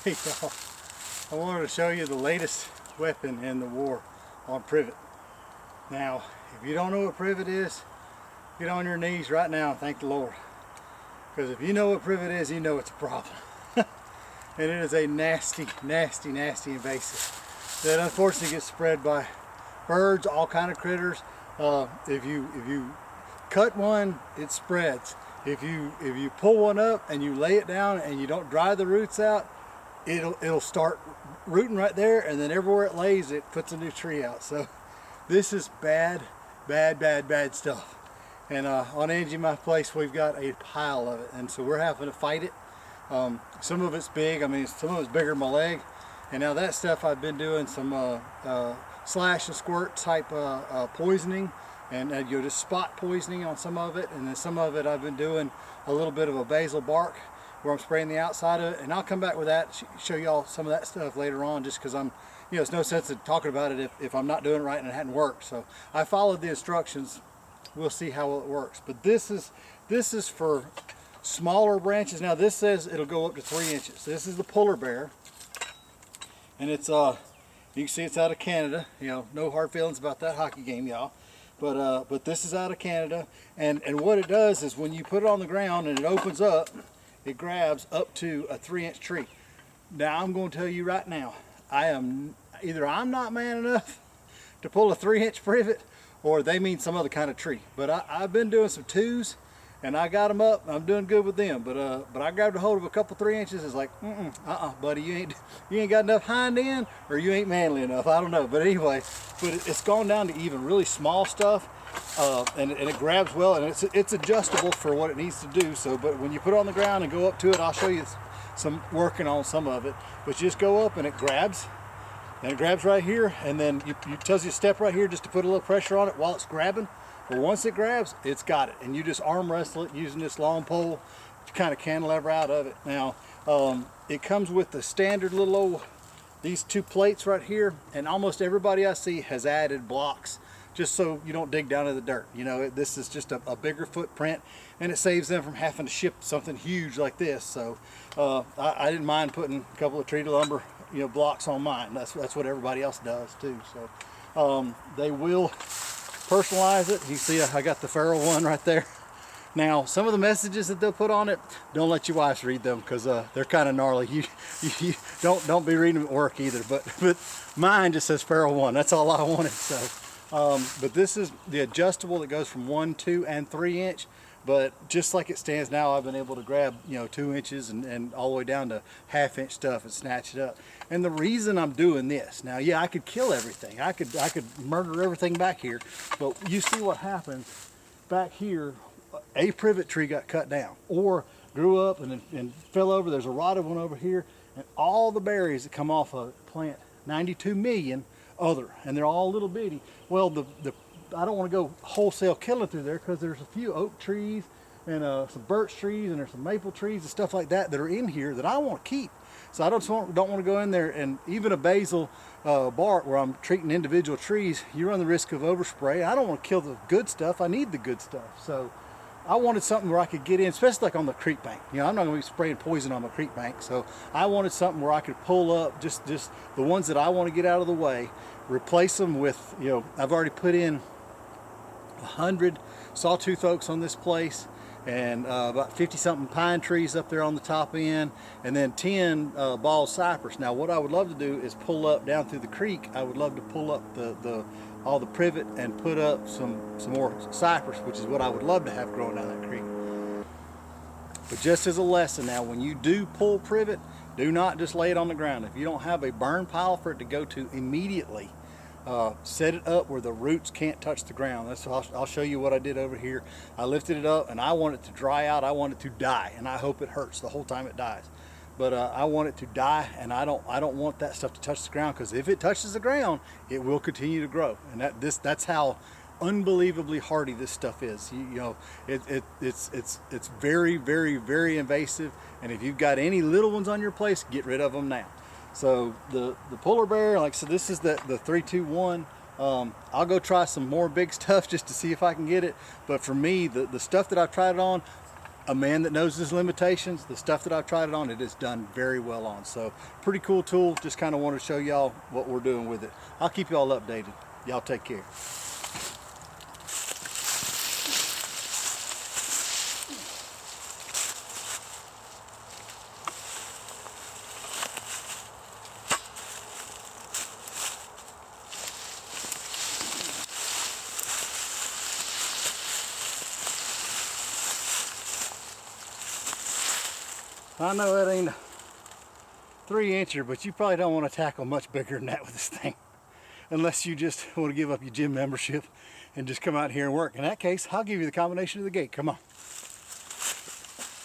Hey y'all, I wanted to show you the latest weapon in the war on Privet. Now, if you don't know what Privet is, get on your knees right now and thank the Lord. Because if you know what Privet is, you know it's a problem. And it is a nasty, nasty, nasty invasive that unfortunately gets spread by birds, all kind of critters. If you cut one, it spreads. If you pull one up and you lay it down and you don't dry the roots out, it'll start rooting right there, and then everywhere it lays, it puts a new tree out. So this is bad, bad, bad, bad stuff. And on Angie, my place, we've got a pile of it, and so we're having to fight it. Some of it's big. I mean, some of it's bigger than my leg. And now that stuff, I've been doing some slash and squirt type poisoning, and you know, just spot poisoning on some of it. And then some of it I've been doing a little bit of a basil bark where I'm spraying the outside of it. And I'll come back with that, show y'all some of that stuff later on, just because I'm, you know, it's no sense in talking about it if I'm not doing it right and it hadn't worked. So I followed the instructions. We'll see how well it works. But this is for smaller branches. Now this says it'll go up to 3 inches. This is the PULLERBEAR, and it's you can see it's out of Canada. You know, no hard feelings about that hockey game, y'all. But this is out of Canada, and what it does is when you put it on the ground and it opens up, it grabs up to a 3-inch tree. Now I'm going to tell you right now, I'm not man enough to pull a 3-inch privet, or they mean some other kind of tree. But I've been doing some 2s, and I got them up. I'm doing good with them. But I grabbed a hold of a couple 3 inches. It's like, buddy, you ain't got enough hind end, or you ain't manly enough. I don't know. But anyway, it's gone down to even really small stuff, and it grabs well, and it's adjustable for what it needs to do. So, but when you put it on the ground and go up to it, I'll show you some working on some of it. But you just go up and it grabs. And it grabs right here, and then it tells you to step right here just to put a little pressure on it while it's grabbing. But once it grabs, it's got it. And you just arm wrestle it using this long pole to kind of cantilever out of it. Now, it comes with the standard little old, these 2 plates right here, and almost everybody I see has added blocks just so you don't dig down in the dirt. You know, this is just a bigger footprint, and it saves them from having to ship something huge like this. So I didn't mind putting a couple of treated lumber, you know, blocks on mine. That's what everybody else does too. So they will personalize it. You see I got the feral one right there. Now some of the messages that they'll put on it, don't let your wives read them, because they're kind of gnarly. You don't be reading them at work either. But mine just says feral one. That's all I wanted. So but this is the adjustable that goes from 1, 2, and 3 inch. But just like it stands now, I've been able to grab, you know, 2 inches and all the way down to 1/2 inch stuff and snatch it up. And the reason I'm doing this, now, yeah, I could kill everything. I could murder everything back here. But you see what happens back here. A privet tree got cut down or grew up and fell over. There's a rotted one over here, and all the berries that come off a plant, 92 million other, and they're all little bitty. Well, I don't want to go wholesale killing through there, because there's a few oak trees and some birch trees, and there's some maple trees and stuff like that are in here that I want to keep. So I don't want to go in there, and even a basil bark where I'm treating individual trees, you run the risk of overspray. I don't want to kill the good stuff. I need the good stuff. So I wanted something where I could get in, especially like on the creek bank. You know, I'm not going to be spraying poison on my creek bank. So I wanted something where I could pull up just the ones that I want to get out of the way, replace them with, you know, I've already put in 100 sawtooth oaks on this place, and about 50-something pine trees up there on the top end, and then 10 bald cypress. Now what I would love to do is pull up down through the creek. I would love to pull up all the privet and put up some more cypress, which is what I would love to have growing down that creek. But just as a lesson now, when you do pull privet, do not just lay it on the ground. If you don't have a burn pile for it to go to immediately, set it up where the roots can't touch the ground. I'll show you what I did over here. I lifted it up, and I want it to dry out. I want it to die, and I hope it hurts the whole time it dies. But I want it to die, and I don't want that stuff to touch the ground, because if it touches the ground, it will continue to grow. And that's how unbelievably hardy this stuff is. You know, it's very, very, very invasive. And if you've got any little ones on your place, get rid of them now. So the PULLERBEAR, like I said, this is the 321. I'll go try some more big stuff just to see if I can get it. But for me, the stuff that I've tried it on, a man that knows his limitations, the stuff that I've tried it on, it has done very well on. So pretty cool tool. Just kind of want to show y'all what we're doing with it. I'll keep y'all updated. Y'all take care. I know that ain't a 3-incher, but you probably don't want to tackle much bigger than that with this thing. Unless you just want to give up your gym membership and just come out here and work. In that case, I'll give you the combination of the gate. Come on.